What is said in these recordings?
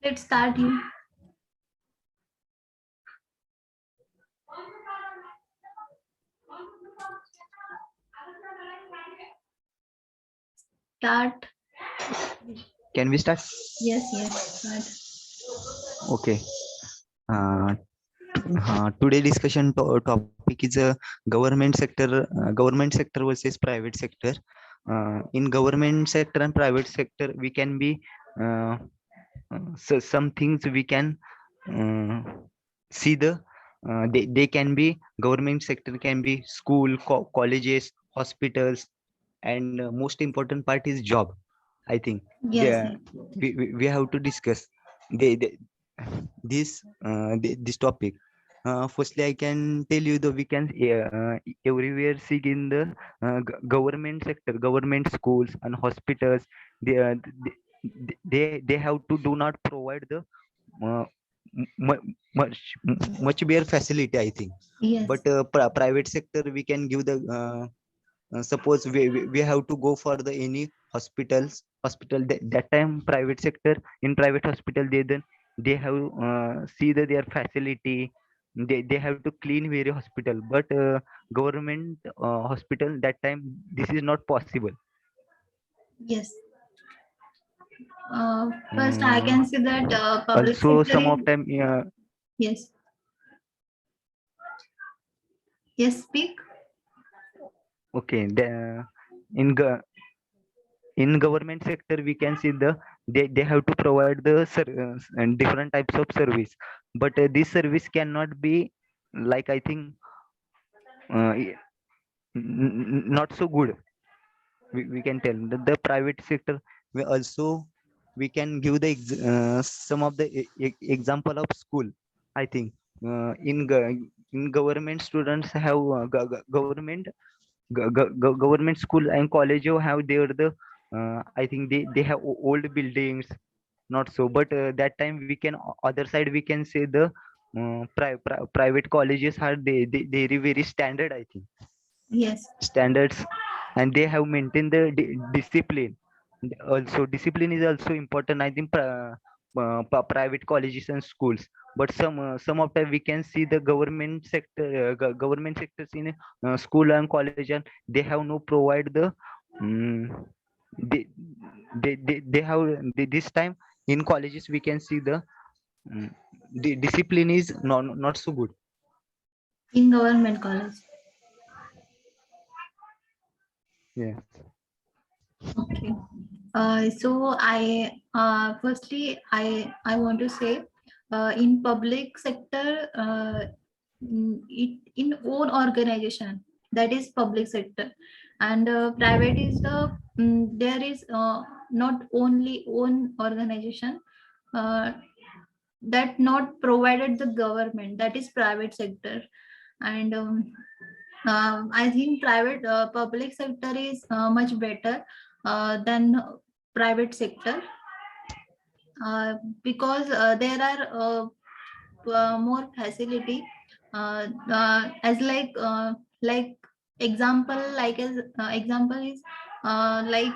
Let's start you. Start. Can we start? Yes, start. Okay. Today discussion topic is government sector versus private sector. In government sector and private sector, we can be so some things we can see they can be government sector can be school, colleges, hospitals, and most important part is job. I think Yes. we have to discuss they this topic. Firstly, I can tell you that we can everywhere see in the government sector, government schools and hospitals. They, they have to do not provide the uh, much better facility, I think. Yes. But private sector we can give the suppose we have to go for the any hospital that time private sector in private hospital they have see that their facility, they have to clean very hospital, but government hospital that time this is not possible. Yes. First, I can Mm, say that public Also sector some is of time yes. Yes, speak. okay in in government sector we can see they have to provide the and different types of service, but this service cannot be like I think not so good. We can tell the private sector we also we can give the some of the example of school. I think in government students have government school and college have their the I think they have old buildings, not so, but that time we can other side we can say the private colleges are they are very standard, I think, Yes. standards, and they have maintained the discipline. Also discipline is also important, I think, private colleges and schools. But some of time we can see the government sector government sectors in school and college, and they have no provide the um, they, they have this time in colleges we can see um, the discipline is not so good. In government college. Yeah. Okay. So firstly I want to say in public sector in own organization, that is public sector, and private is there is not only own organization uh, that not provided the government, that is private sector. And I think public sector is much better than private sector, uh, because there are more facility, as like example, example is like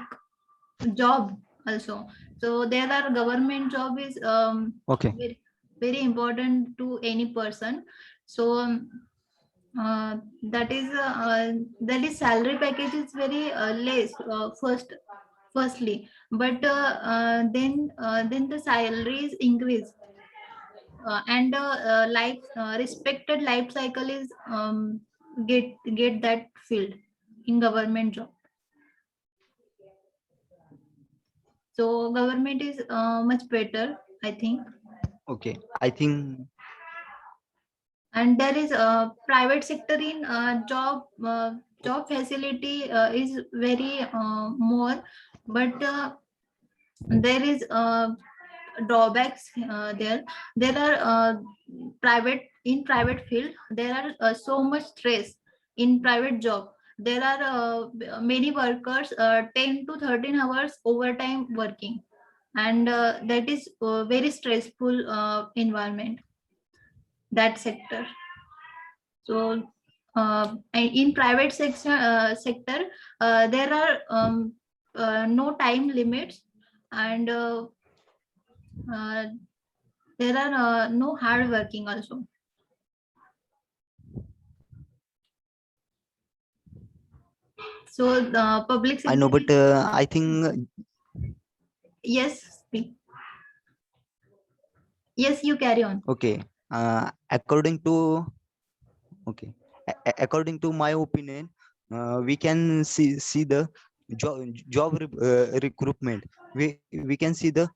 job also. So there are government job is Okay. very important to any person. So that is salary package is very less, firstly, but then the salaries increase, and life respected life cycle is get that field in government job. So government is much better, I think. Okay, I think And there is a private sector in job facility is very more, but there is drawbacks there are private field, there are so much stress. In private job there are many workers, 10 to 13 hours overtime working, and that is very stressful environment, that sector. So in private sector there are no time limits, and There are no hard working also. So the public I know, sector, but I think yes, speak. Yes, you carry on. okay. According to okay, according to my opinion, we can see the recruitment. We can see the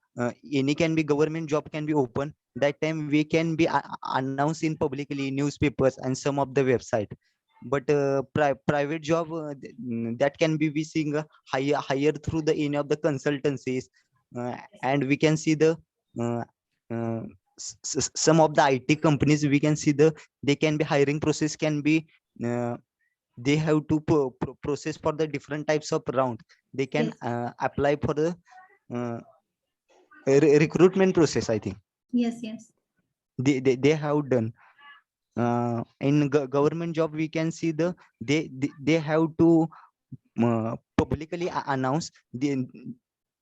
any can be government job can be open. That time we can be announced in publicly newspapers and some of the website. But private job that can be we seeing higher through the any of the consultancies, and we can see the uh, uh, some of the IT companies. We can see the they can be hiring process can be uh, they have to process for the different types of round. They can Yes, apply for the uh, recruitment process. I think yes, yes, they have done in government job. We can see the they have to publicly announce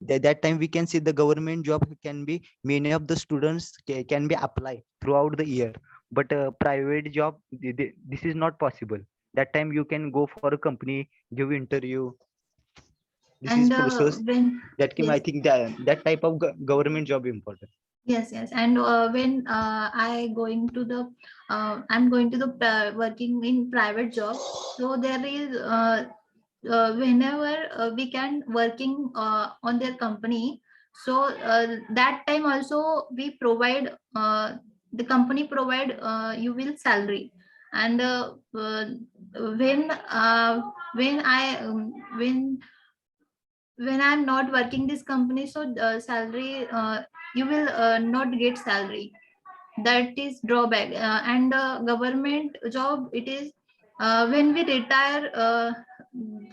that time we can see the government job can be many of the students can be apply throughout the year. But private job this is not possible. That time you can go for a company, give interview. This is and process when that can, I yes, think that type of government job important. yes, yes, and when I'm going to the working in private job. So there is whenever we can working on their company. So that time also we provide the company provide you will salary. And when when I'm not working this company, so salary you will not get salary. That is drawback. And government job, it is when we retire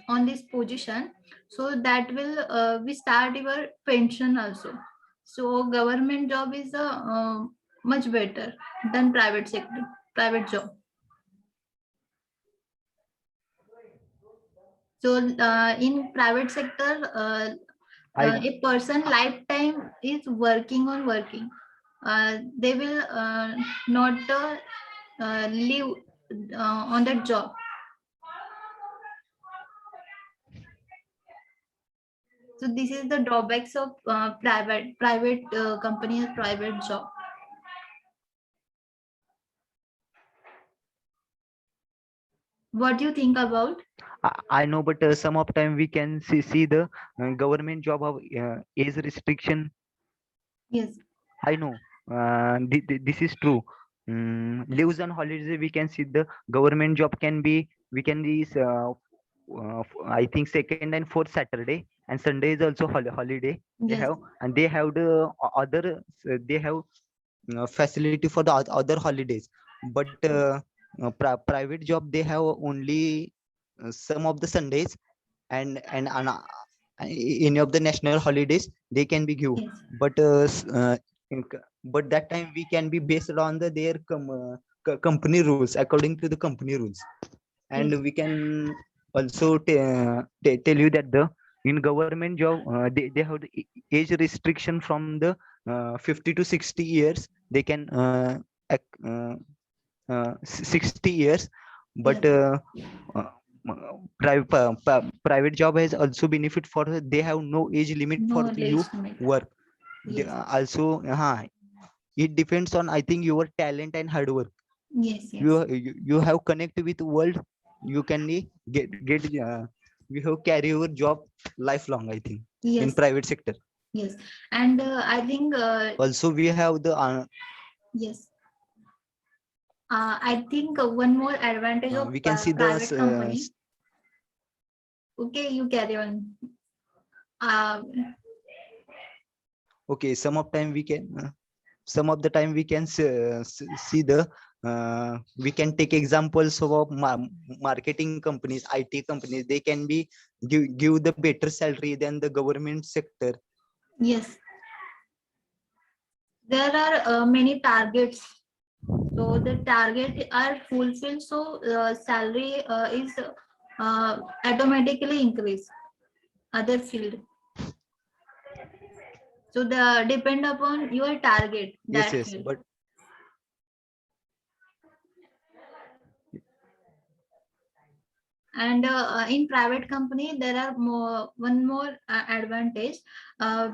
on this position, so that will we start your pension also. So government job is much better than private sector, private job. So in private sector, I a person lifetime is working on working. They will not live on that job. So this is the drawbacks of private company and private job. What do you think about? I know, but some of time we can see the government job of age restriction. Yes, I know, this is true. Leaves on holidays, we can see the government job can be, we can be, I think second and fourth Saturday, and Sunday is also holiday. They yes, have, and they have the other, they have facility for the other holidays. But private job, they have only some of the Sundays and any of the national holidays they can be give. yes, But but that time we can be based on the their company rules, according to the company rules. yes, And we can also tell you that the in government job they have the age restriction from the 50 to 60 years. They can 60 years. But yes. uh, private job has also benefit for they have no age limit No for you age limit. work. Yes, Also it depends on, I think, your talent and hard work. yes, yes, You have connect with world. You can get you have carry your job lifelong, I think, in yes, private sector. yes. And I think Also we have the yes. I think one more advantage of we can see the private company. Okay, you carry on. Uh, okay, some of the time we can see the we can take examples of marketing companies, IT companies. They can be give the better salary than the government sector. yes, there are many targets. So the target are fulfilled. So salary is automatically increase. Other field. So the depend upon your target Yes, that yes, field. but And in private company there are one more advantage. uh,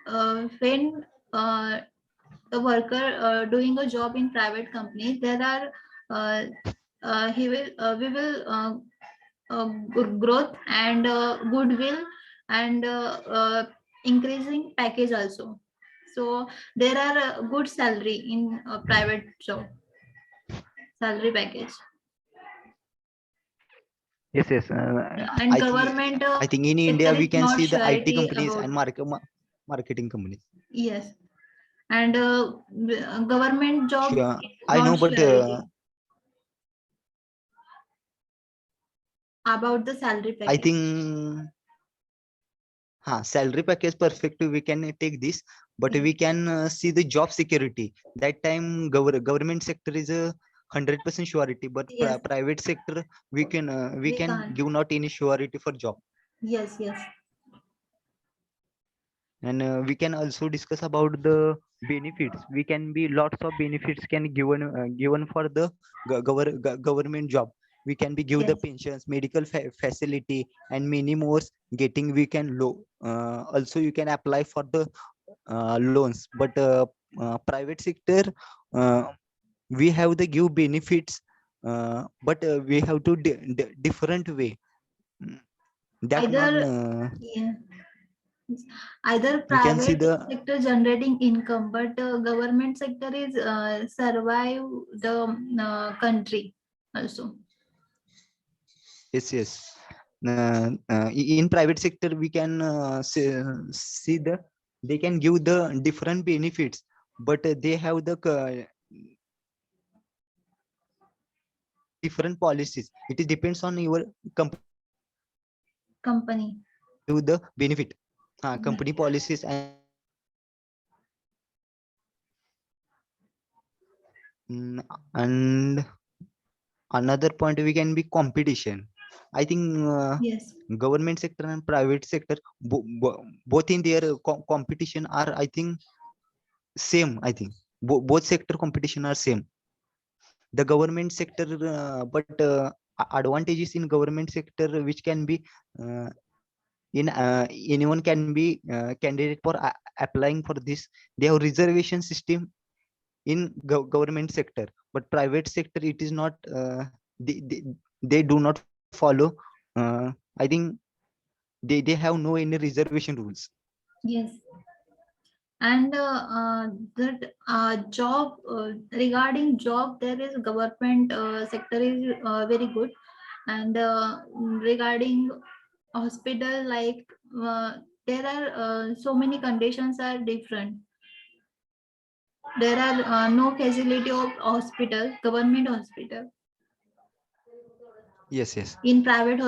uh, when a worker doing a job in private company, there are uh, he will we will good growth and goodwill and increasing package also. So there are good salary in private job, salary package. yes, yes. And government I think in India sector we is can not see the IT surety companies about. and marketing companies. Yes. And government job Sure, is I not know, but surety about the salary I package. think salary package perspective we can take this, but Yes. we can see the job security. That time government sector is a 100% surety, but Yes, private sector we we can can't. give not any surety for job. Yes, yes, And we can also discuss about the benefits. We can be lots of benefits can given for the government job. We can be give the yes, pensions, medical facility, and many more. Getting we can low. Also, you can apply for the loans, but private sector uh, we have the give benefits, but we have to different way. Mm, that not either, yeah, either we can see private the sector generating income, but government sector is survive the country also. yes, yes. In private sector we can see the they can give the different benefits, but they have the different policies. It is depends on your company Company. give the benefit, Yeah. company policies. And another point we can be competition. I think Yes, government sector and private sector both in their competition are, I think, same. I think both sector competition are same. The government sector, but advantages in government sector which can be uh, in anyone can be candidate for applying for this. They have reservation system in government sector, but private sector it is not. They do not follow. I think they have no any reservation rules. yes. And that job, regarding job, there is government sector is very good. And regarding hospital, like there are so many conditions are different. There are no facility of hospital, government hospital. Yes, yes. In private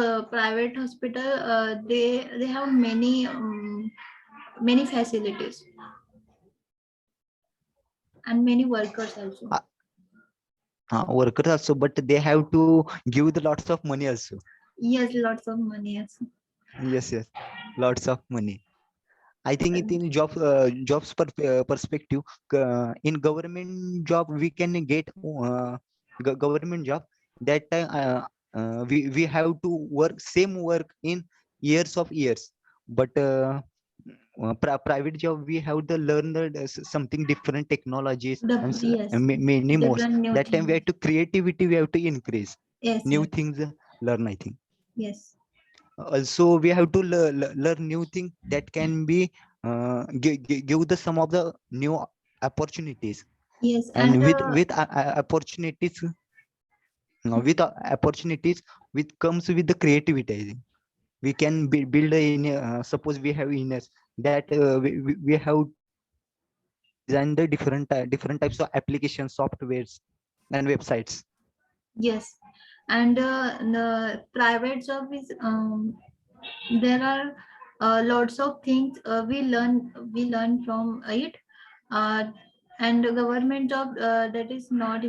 hospital, they have many facilities and many workers also. Workers also, but they have to give the lots of money also. Yes, lots of money also. Yes, yes, lots of money. I think it in jobs perspective, in government job we can get government job. That time we have to work same work in years, but private job we have to learn the something different technologies The and yes, many more. different new That time we things. have to creativity we have to increase Yes, new yes, things, learn, I think. yes, Also we have to learn new thing that can be give the some of the new opportunities. yes, And and with opportunities, opportunities which comes with the creativity, I think. We can build suppose we have inners that we have designed the different types of applications, softwares, and websites. yes, and the private job is there are lots of things we learn from it. uh, and the government job, that is not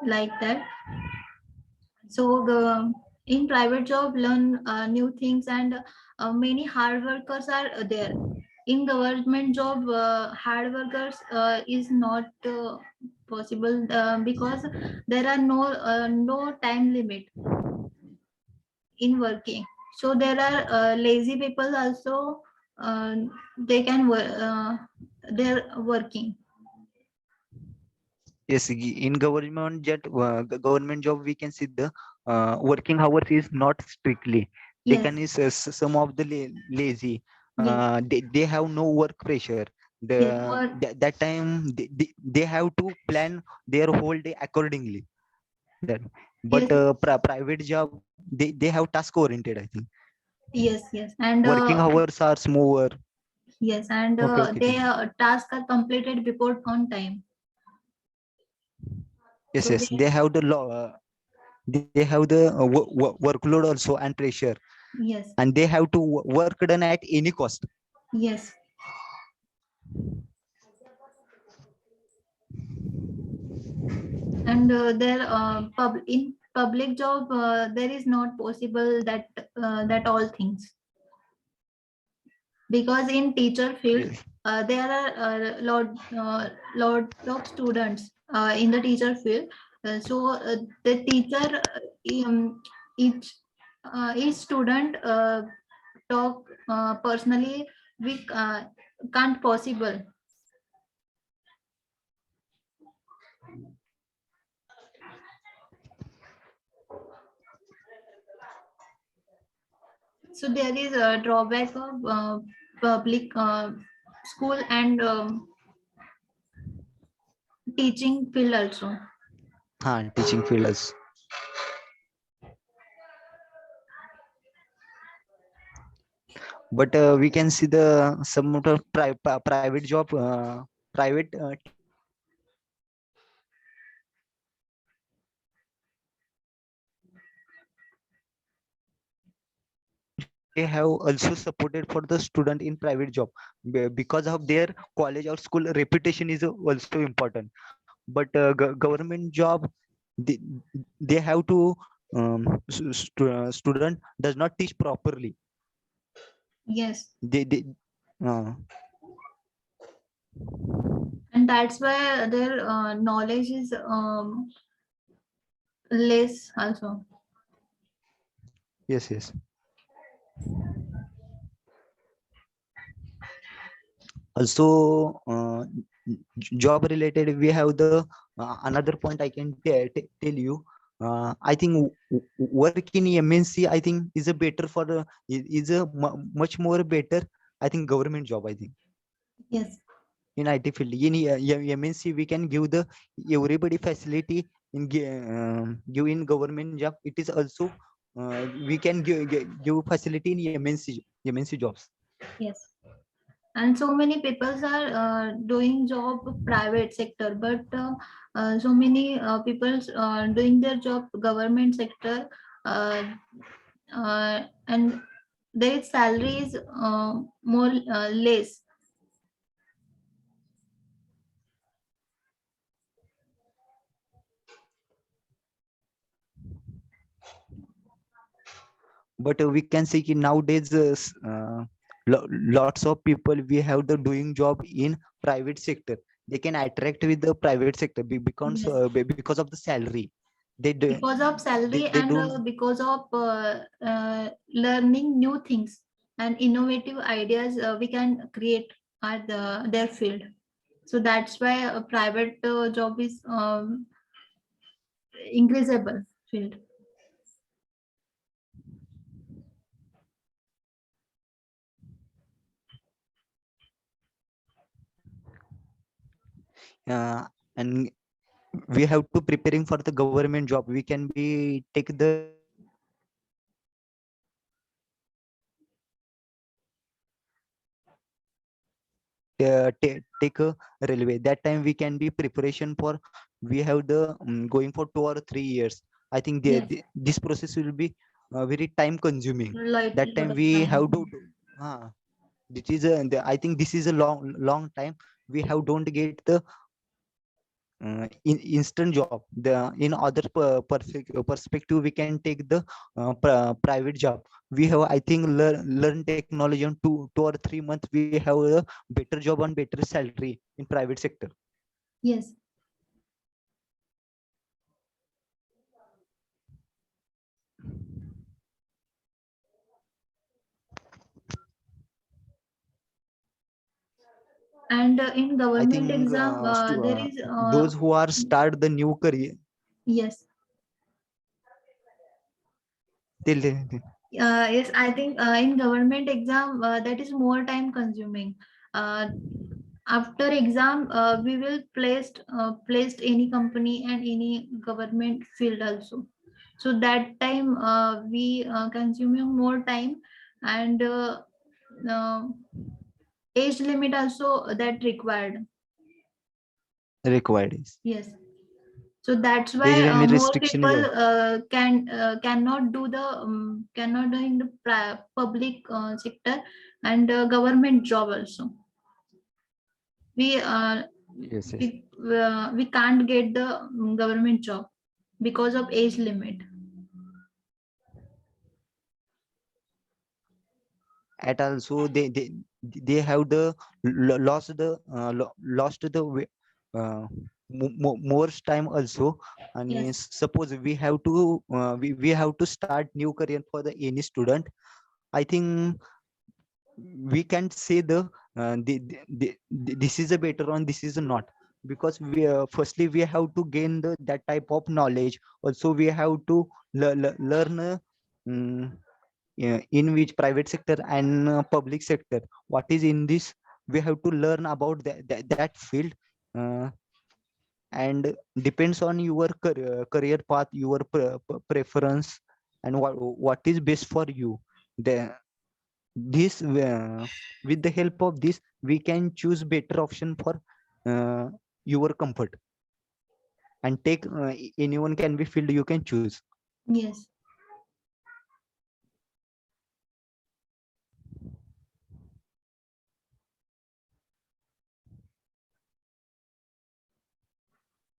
like that. So the in private job learn new things, and many hard workers are there. In government job, hard workers is not possible, because there are no time limit in working. So there are lazy people also, uh, they can they're working. Yes, in government job we can see the working hours is not strictly. They Yes, can is some of the lazy. yes, They have no work pressure. yes, or That time they have to plan their whole day accordingly. That, but yes, private job they have task oriented. I think yes, yes, and working hours are smoother. yes, and Okay, okay, their tasks are completed before on time. yes, So yes. they, They have the law. They have the workload also and pressure, yes, and they have to work done at any cost. yes, and their in public job, there is not possible that all things, because in teacher field Yes. there are lot of students in the teacher field. So the teacher, each each student talk personally, we can't possible. So there is a drawback of public school and teaching field also. Teaching field also. But we can see the some of the private job, private teachers also they have they have also supported for the student in private job because of their college or school reputation is also important. But government job, they, they have to student does not teach properly. Yes, They and that's why their knowledge is less also. yes, yes. Also job related we have the another point I can tell you. I think work in MNC I think is a better for is a much more better. I think government job, I think Yes, in IT field in MNC we can give the everybody facility in give in government job. It is also we can give facility in MNC jobs. yes, and so many people are doing job private sector, but so many people doing their job government sector, uh, and their salary is more less. But we can see ki nowadays lots of people we have the doing job in private sector. They can attract with the private sector Yes, because of the salary. They do, because of salary, they and don't. because of learning new things and innovative ideas we can create at their field. So that's why a private job is increasable field. And we have to preparing for the government job. We can be take the take a railway. That time we can be preparation for we have the going for 2 or 3 years. I think Yes, this process will be very time consuming. like That lot time of we have time. to this is I think this is a long time we have don't get the in instant job. The in other perspective, we can take the private job. We have, I think, learn technology on 2 or 3 months. We have a better job on better salary in private sector. Yes. And in I government think exam, there is those who are start the new career, yes. Yes, I think in government exam that is more time consuming. Uh, After exam, we will placed any company and any government field also. So that time we consuming more time, and uh, age limit also that required. required is Yes. So that's age why limit more restriction is people cannot do the cannot do in the public sector and government job also. We yes, yes. we can't get the government job because of age limit. At also they have the lost the more time also. And Yes. suppose we have to we have to start new career for the any student. I think we can't say this is a better one, this is a not, because we firstly we have to gain that type of knowledge. Also we have to learn mm, in which private sector and public sector, what is in this. We have to learn about that field. uh, and depends on your career path, your preference, and what is best for you. The this with the help of this we can choose better option for uh, your comfort, and take anyone can be field you can choose. Yes.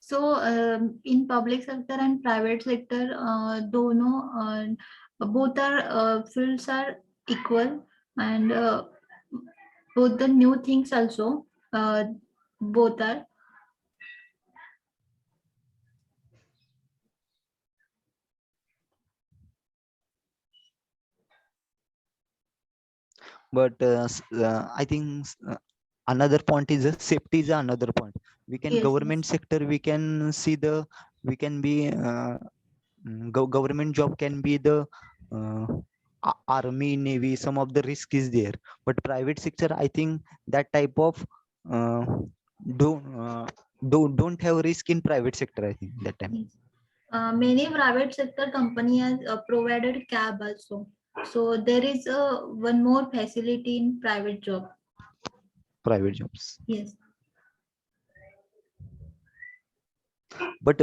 So in public sector and private sector, both are fields are equal, and both the new things also both are. But I think another point is safety is another point. We can Yes. government Yes. sector, we can see the we can be government job can be the uh, army, navy, some of the risk is there. But private sector, I think that type of uh, don't don't have risk in private sector, I think that time. Yes. Many private sector company has provided cab also. So there is one more facility in private job. Private jobs. Yes. But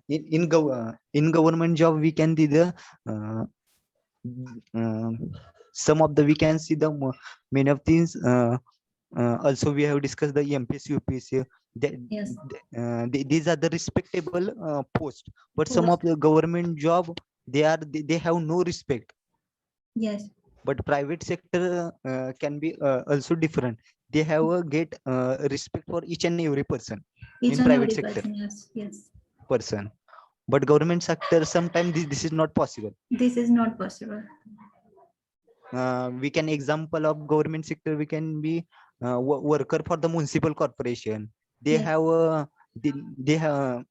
in government job we can see the uh, some of the we can see the many of things. Also we have discussed the MPSC, UPSC. Yes. These are the respectable post, but some of Post. the government job, they have no respect. Yes. But private sector can be also different. They have a get respect for each and every person Each in and private every sector person. Yes. Yes. person. But government sector sometimes this is not possible. This is not possible. We can example of government sector, we can be worker for the municipal corporation. They Yes. have they have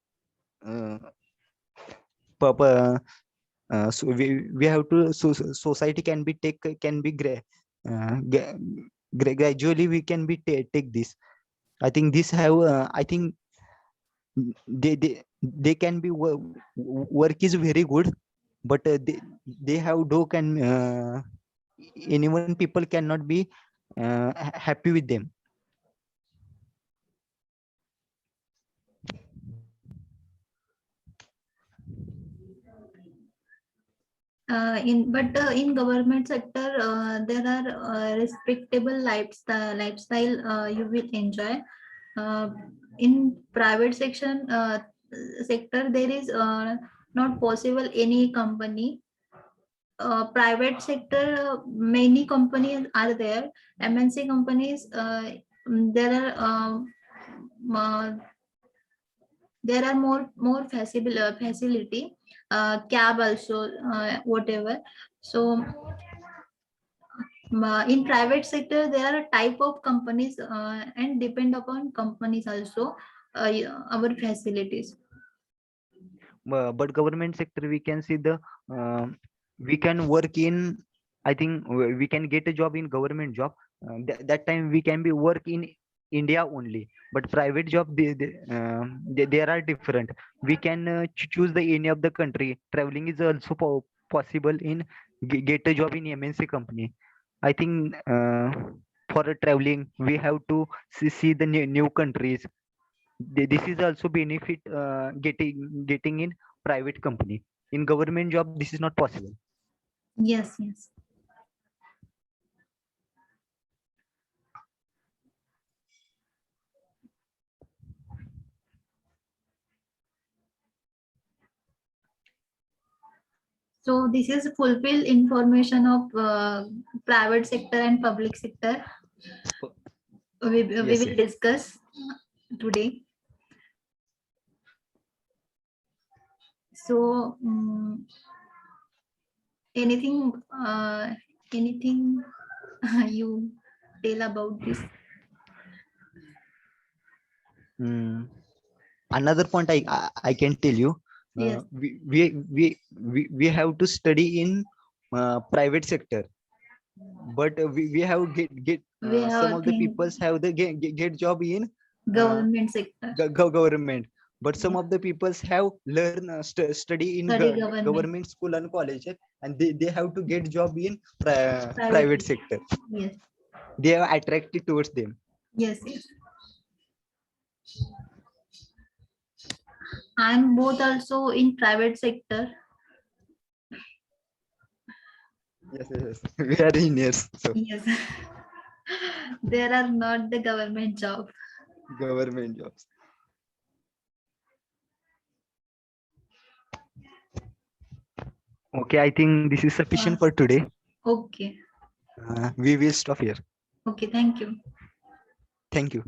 uh, so we have to society can be take can be gradually we can be take this. I think this have I think they can be work is very good, but they have do can anyone people cannot be happy with them. In government sector there are respectable lifestyle you will enjoy. Uh, in private sector, there is not possible any company. Private sector, many companies are there. MNC companies, there are uh, there are facility, cab also, whatever. So in private sector there are a type of companies, and depend upon companies also, our facilities. But government sector we can see the we can work in, I think we can get a job in government job. That time we can be work in India only. But private job, they are different. We can choose the any of the country. Traveling is also possible in get a job in MNC company. I think for traveling we have to see the new countries. This is also benefit getting in private company. In government job this is not possible. Yes, yes. So this is fulfill information of private sector and public sector. We Yes, will yes. discuss today. So anything, anything you tell about this? Another point I can tell you, Yes, we have to study in private sector. But we have get we some have of the think peoples have the get job in uh, government sector. government. But some Yes. of the peoples have learn study in Study government, government school and college, and they have to get job in private private sector. sector. Yes, They are attracted towards them. yes, yes. I'm both also in private sector. Yes, yes, yes. We are engineers, so Yes. There are not the government job. government jobs. Okay, I think this is sufficient Uh, for today. okay. We will stop here. Okay. Thank you. Thank you.